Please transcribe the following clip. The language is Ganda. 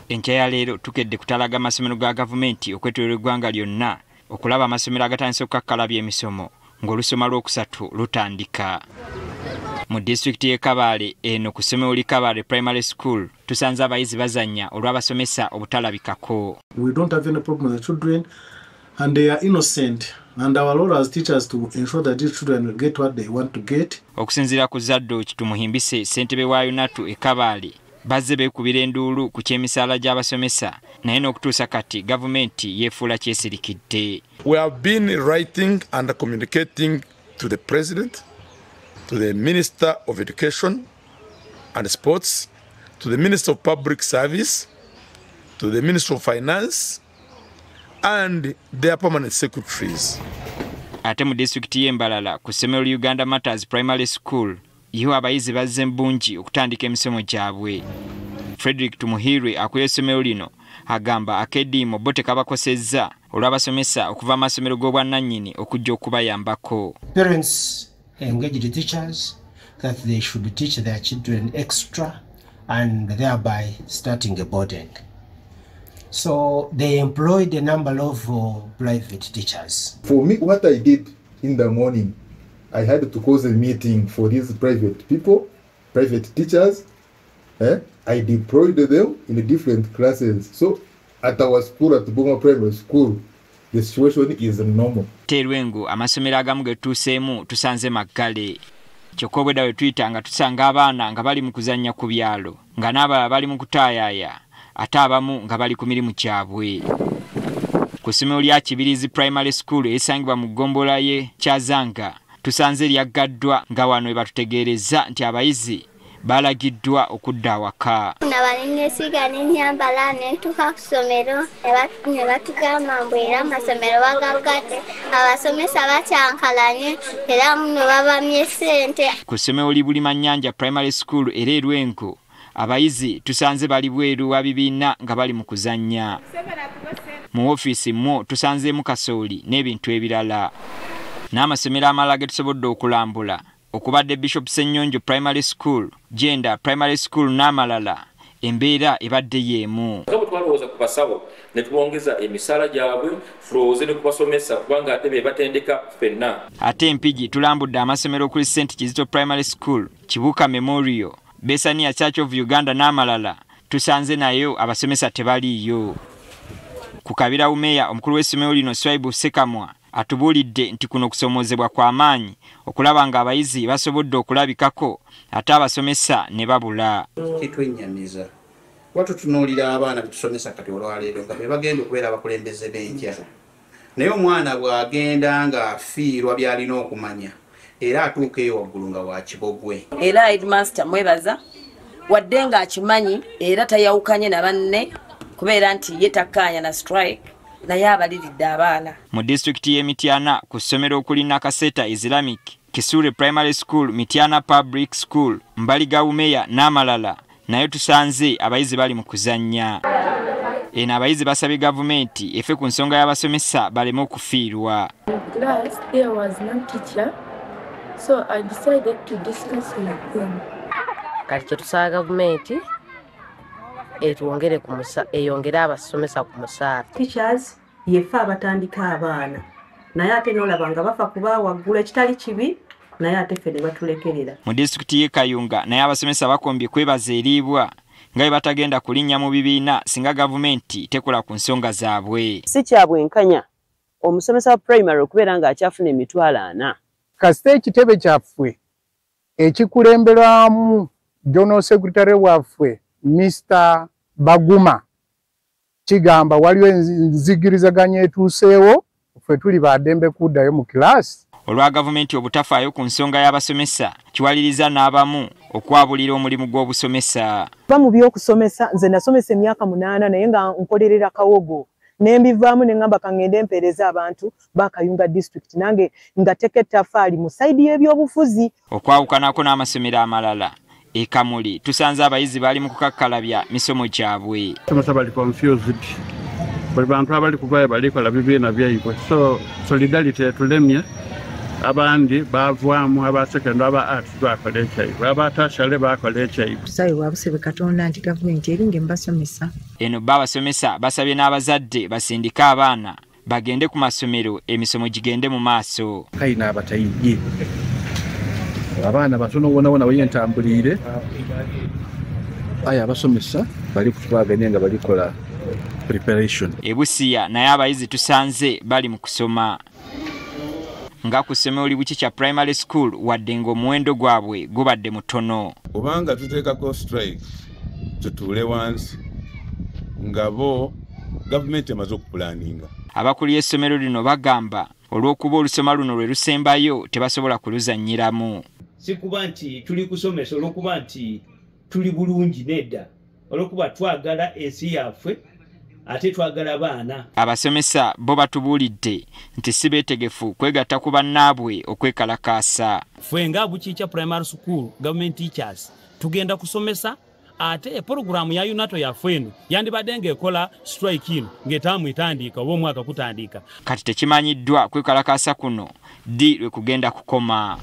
Enkya ya leero tukedde kutalaga amasomero ga gavumenti okwetoolera eggwanga lyonna okulaba amasomero agatandise okukakkalabya emisomo ng'olusoma lwokusatu lutandika. Mu disitulikiti y'e Kabale eno ku ssomero li Kabale Primary School tusanze abayizi bazannya olw'abasomesa obutalabikako. We don't have any problem with the children and they are innocent. And our role as teachers to ensure that these children get what they want to get. Okusinziira ku Zaddo Kitumuhimbise ssentebe wa UNATU e Kabale bazze beekubira enduulu ku ky'emisaala gy'abasomesa naye n'okutuusa kati gavumenti yeefuula kyesirikidde. We have been writing and communicating to the President, to the Minister of Education and Sports, to the Minister of Public Service, to the Minister of Finance and their permanent secretaries. Ate mu disitulikiti y'Embalala ku ssomero Uganda Matters Primary School yo abayizi bazze mbungi okutandika emisomo gyabwe. Frederick Tumuhirwe akulira essomero lino agamba akeddiimo bo tekabakosezza olw'abasomesa okuva amasomero g'obwannannyini okujja okubayambako. Parents engage the teachers that they should teach their children extra and thereby starting a boarding. So they employed a number of private teachers. For me, what I did in the morning, I had to cause a meeting for these private people, private teachers. I deployed them in different classes. So at our school, at Boma Primary School, the situation is normal. Terwengu amasomero agamu getuuseemu tusanze maggale. Kyokka obwedda we tuyita tusanga abaana nga bali mu kuzannya ku byalo nga n'abalala bali mu kutaayaaya ate abamu nga bali ku mirimu gyabwe. Ku ssomero lya Kibirizi Primary School esangibwa mu ggombolola y'e Kyazanga tusanze lyaggaddwa nga wano we batutegeereza nti abayizi balagiddwa okudda awaka. Nabalingesiga n'ennyambala n'entuuka ku ssomero ne batugamba mbu era amasomero bagagadde abasomesa bakyankalanye era muno babamye ssente. Ku ssomero li Bulimannyanja Primary School era e Lwengo abayizi tusanze bali bweru wa bibiina nga bali mu kuzannya. Mu ofiisi mwo tusanzeemu kasooli n'ebintu ebirala. N'amasomero amalala ge tusobodde okulambula okubadde Bishop Ssenyonjo Primary School, Gender Primary School n'amalala embeera ebadde yeemu. Twalowooza ku basawo ne tubongeza emisaala gyabwe tulowooze ne kubasomesa kubanga ate be batendeka ffenna. Ate Mpigi tulambudde amasomero okuli St. Kizito Primary School, Kibuka Memorial, Bethania Church of Uganda n'amalala tusanze nayo abasomesa tebaliiyo. Ku Kabira Umeya omukulu w'essomero lino Swaibu Sekamwa atubuulidde nti kuno kusomoozebwa kwa maanyi okulaba nga abayizi basobodde okulabikako ate abasomesa ne babula. Kitwennyamiza watutunuulira abaana betusomesa kati olwaleero nga be bagenda okubeera abakulembeze b'enkya naye omwana bw'agenda ng'afiirwa by'alina okumanya era atuuka eyo waggulu nga wa kibogwe. Era headmaster mwebaza wadde ng'akimanyi era tayawukanye na banne kubeera nti ye takkaanya na strike naye abaliridde abaana. Mu disitulikiti y'e Mityana ku ssomero okuli Nakaseta Islamic, Kisure Primary School, Mityana Public School, Mbaliga Umeya n'amalala naye tusanze abayizi bali mu kuzannya. Eno abayizi basabye gavumenti efe ku nsonga y'abasomesa baleme okufiirwa. Kati kye tusaba gavumenti etwongere eyongere abasomesa ku musaala. Teachers yefe abatandika abaana naye ate n'olaba nga bafa kuba waggula ekitali kibi naye ate ffe ne batulekerera. Mu disitulikiti y'e Kayunga naye abasomesa bakombye kwebaza eriibwa nga bwe batagenda kulinnya mu bibiina singa gavumenti tekola ku nsonga zaabwe. Si kya bwenkanya omusomesa wa primary okubeera ng'akyafuna emitwalo 4. Kasita ekitebe kyaffe ekikulemberwamu General Secretary waffe Mr. Baguma kigamba waliwo enzigirizaganya etuuseewo ffe tuli baddembe kuddayo mu kilaasi. Olwa gavumenti obutafaayo ku nsonga y'abasomesa kiwaliriza n'abamu okwabulira omulimu gw'obusomesa. Mu by'okusomesa nze nasomesa emyaka 8 naye nga nkolerera kawogo nembivaamu ne ngamba kangende mpeereza abantu ba Kayunga district nange ngateka ettaffaali mu sayidi y'ebyobufuzi. Okwawukanako n'amasomero amalala e Kamuli tusanze abayizi bali mu kukakkalabya misomo gyabwe. Abasomesa bali confused. Buli bantu abali kuvayo balikola bibiina byaibwe. So solidarity etulemye abandi bavwamu abasekendo aba arts bakola HIV abatashale bakola HIV. Tusabe wabusebe Katonda nti gavumenti eringe mbasomesa. Eno babasomesa basabye n'abazadde basindika abaana bagende ku masomero emisomo gigende mu maaso. Kayina abatayige abaana batono wona bayentambulire aya abasomesa bali kutwaganya nga balikola preparation. Ebusiya naye abayizi tusanze bali mu kusoma. Nga kusomero oli buki kya primary school wadde ng'omuwendo gwabwe gubadde mutono. Kubanga tuteekako strike tutuule wansi nga bo gavumenti emaze okupulaninga. Abakulu y'essomero lino bagamba olw'okuba olusoma luno lwe lusembayo tebasobola kuluzannyiramu. Si kuba nti tuli kusomesa olw'okuba nti tuli bulungi nedda olw'okuba twagala ensi yaffe ate twagala baana. Abasomesa bo batubuulidde nti si beetegefu kwegatta ku bannaabwe okwekalakaasa. Ffe nga Bukiikya primary school government teachers tugenda kusomesa ate programu ya UNATO yaffe eno yandibadde ng'ekola strike ino ng'etaamu etandika oba omwaka kutandika. Kati tekimanyiddwa kwekalakaasa kuno ddi lwe kugenda kukoma.